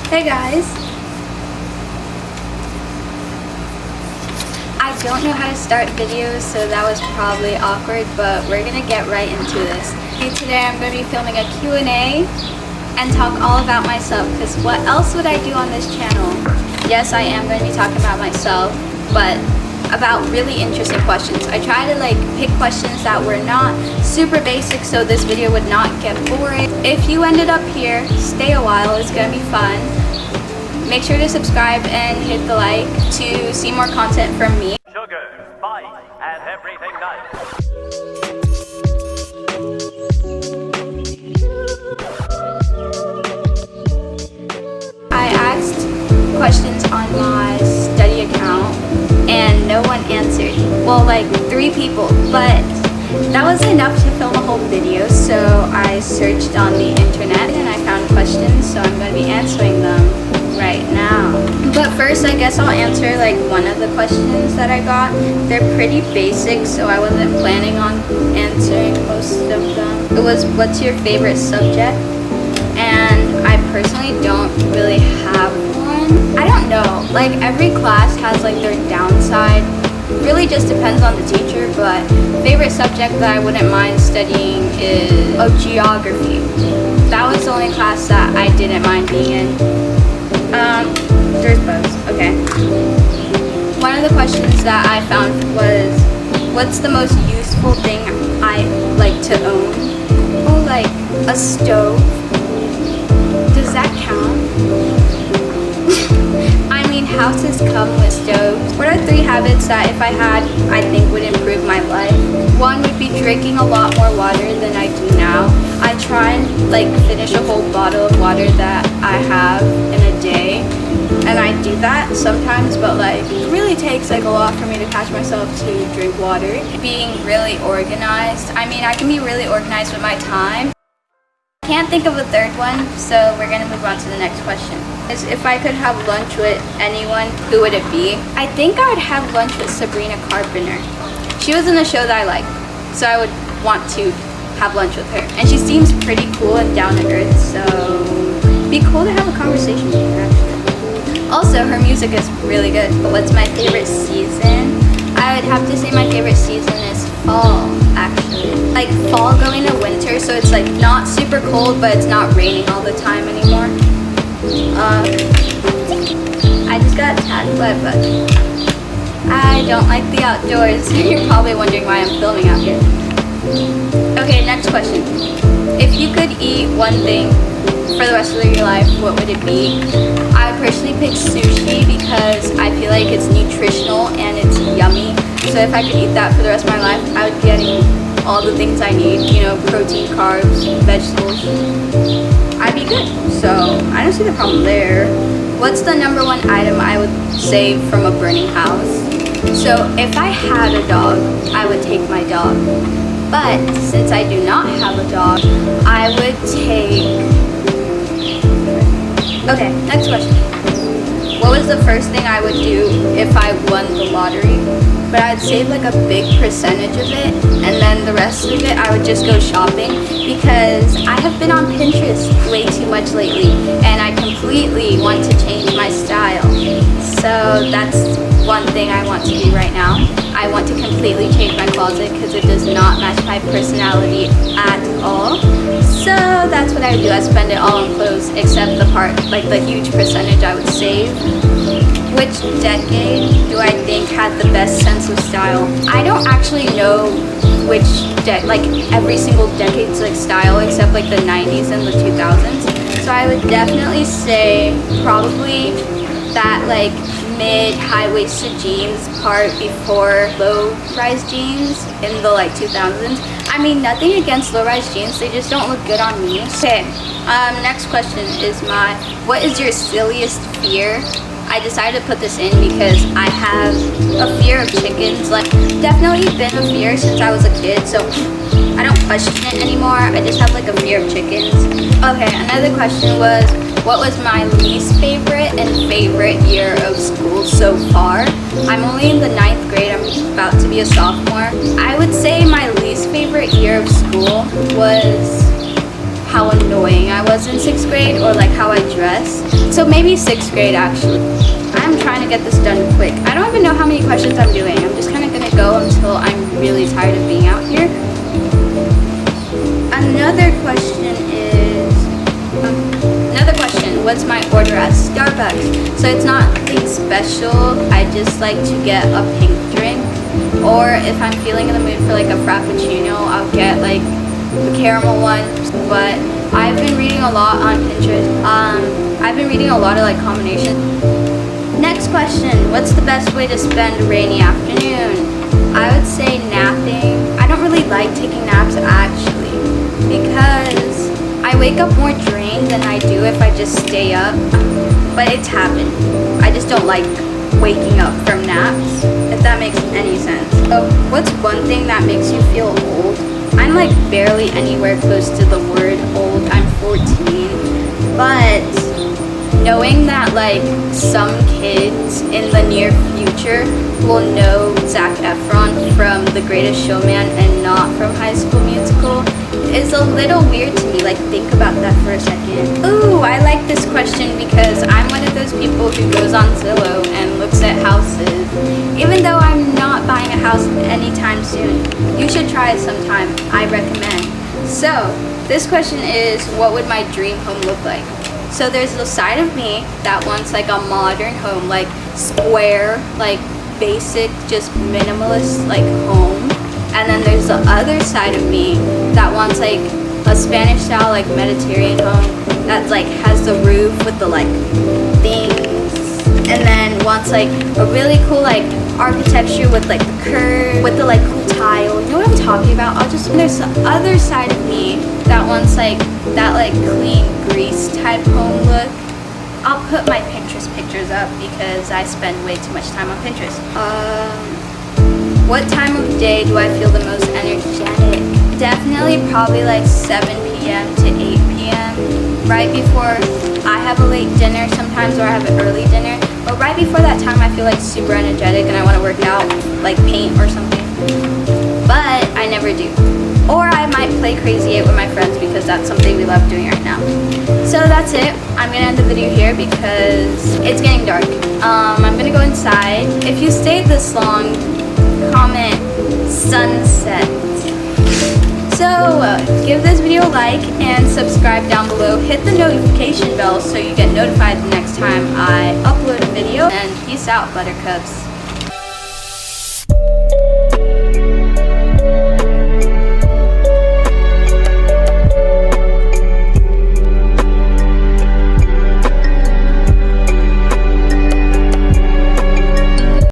Hey guys. I don't know how to start videos, so that was probably awkward, but we're gonna get right into this. Today I'm gonna be filming a Q&A and talk all about myself, because what else would I do on this channel? Yes, I am going to be talking about myself, but about really interesting questions. I try to pick questions that were not super basic, so this video would not get boring. If you ended up here, stay a while, it's gonna be fun. Make sure to subscribe and hit the like to see more content from me. Sugar, spice, and everything nice. I asked questions on my study account and no one answered. Well, 3 people, but that wasn't enough to film a whole video, so I searched on the internet and I found questions, so I'm going to be answering them right now. But first, I guess I'll answer one of the questions that I got. They're pretty basic, so I wasn't planning on answering most of them. It was, what's your favorite subject? And I personally don't really have one. I don't know, every class has their downside. Really just depends on the teacher, but favorite subject that I wouldn't mind studying is geography. That was the only class that I didn't mind being in. There's bugs, okay. One of the questions that I found was, what's the most useful thing I like to own? Oh, a stove. Does that count? I mean, houses come with stoves. What are 3 habits that if I had, I think would improve my life? 1 would be drinking a lot more water than I do now. I try and finish a whole bottle of water that I have in a day. And I do that sometimes, but it really takes a lot for me to catch myself to drink water. Being really organized. I mean, I can be really organized with my time. Can't think of a 3rd one, so we're gonna move on to the next question. If I could have lunch with anyone, who would it be? I think I would have lunch with Sabrina Carpenter. She was in a show that I like, so I would want to have lunch with her. And she seems pretty cool and down to earth, so it'd be cool to have a conversation with her, actually. Also, her music is really good, but what's my favorite season? I would have to say my favorite season is fall, actually. Fall going to winter, so it's not super cold, but it's not raining all the time anymore. I just got attacked by a bug. I don't like the outdoors. You're probably wondering why I'm filming out here. Okay, next question. If you could eat one thing for the rest of your life, what would it be? I would personally pick sushi because I feel like it's nutritional and it's yummy. So if I could eat that for the rest of my life, I would be getting all the things I need, protein, carbs, vegetables. I'd be good. So I don't see the problem there. What's the number 1 item I would save from a burning house? So if I had a dog, I would take my dog. But since I do not have a dog, I would take... Okay, next question. What was the first thing I would do if I won the lottery? But I'd save a big percentage of it, and then the rest of it I would just go shopping, because I have been on Pinterest way too much lately, and I completely want to change my style. So that's one thing I want to do right now. I want to completely change my closet because it does not match my personality at all. So that's what I would do. I spend it all on clothes except the part, the huge percentage I would save. Which decade do I think had the best sense of style? I don't actually know which every single decade's style except the 90s and the 2000s. So I would definitely say probably that mid-high-waisted jeans part before low-rise jeans in the 2000s. I mean, nothing against low-rise jeans, they just don't look good on me. Okay, next question is what is your silliest fear? I decided to put this in because I have a fear of chickens. Definitely been a fear since I was a kid, so I don't question it anymore. I just have a fear of chickens. Okay, another question was, what was my least favorite and favorite year of school so far? I'm only in the 9th grade. I'm about to be a sophomore. I would say my least favorite year of school was how annoying I was in 6th grade or like how I dressed. So maybe 6th grade actually. I'm trying to get this done quick. I don't even know how many questions I'm doing. I'm just kind of gonna go until I'm really tired of being out here. Another question, what's my order at Starbucks? So it's not nothing special. I just like to get a pink drink, or if I'm feeling in the mood for like a frappuccino, I'll get like the caramel one. But I've been reading a lot on Pinterest. I've been reading a lot of like combinations. Next question, what's the best way to spend a rainy afternoon? I would say napping. I don't really like taking naps actually, because I wake up more drained than I do if I just stay up. But it's happened. I just don't like waking up from naps, if that makes any sense. So what's one thing that makes you feel old? I'm like barely anywhere close to the word old. I'm 14. But knowing that like some kids in the near future will know Zac Efron from The Greatest Showman and not from High School Musical is a little weird to me. Like, think about that for a second. Ooh, I like this question because I'm one of those people who goes on Zillow and looks at houses. Even though I'm not buying a house anytime soon. You should try it sometime. I recommend. So, this question is, what would my dream home look like? So there's the side of me that wants like a modern home, like square, like basic, just minimalist like home. And then there's the other side of me that wants like a Spanish style like Mediterranean home that like has the roof with the like things, and then wants like a really cool like architecture with like the curve, with the like cool tile. You know what I'm talking about? There's the other side of me that wants like that like clean Grease type home look. I'll put my Pinterest pictures up because I spend way too much time on Pinterest. What time of day do I feel the most energetic? Definitely probably like 7 p.m. to 8 p.m. Right before I have a late dinner sometimes, or I have an early dinner. But right before that time I feel like super energetic and I want to work out, like paint or something. But I never do. Or I might play Crazy 8 with my friends because that's something we love doing right now. So that's it. I'm gonna end the video here because it's getting dark. I'm gonna go inside. If you stayed this long, comment sunset. So give this video a like and subscribe down below. Hit the notification bell so you get notified the next time I upload a video. And peace out, buttercups.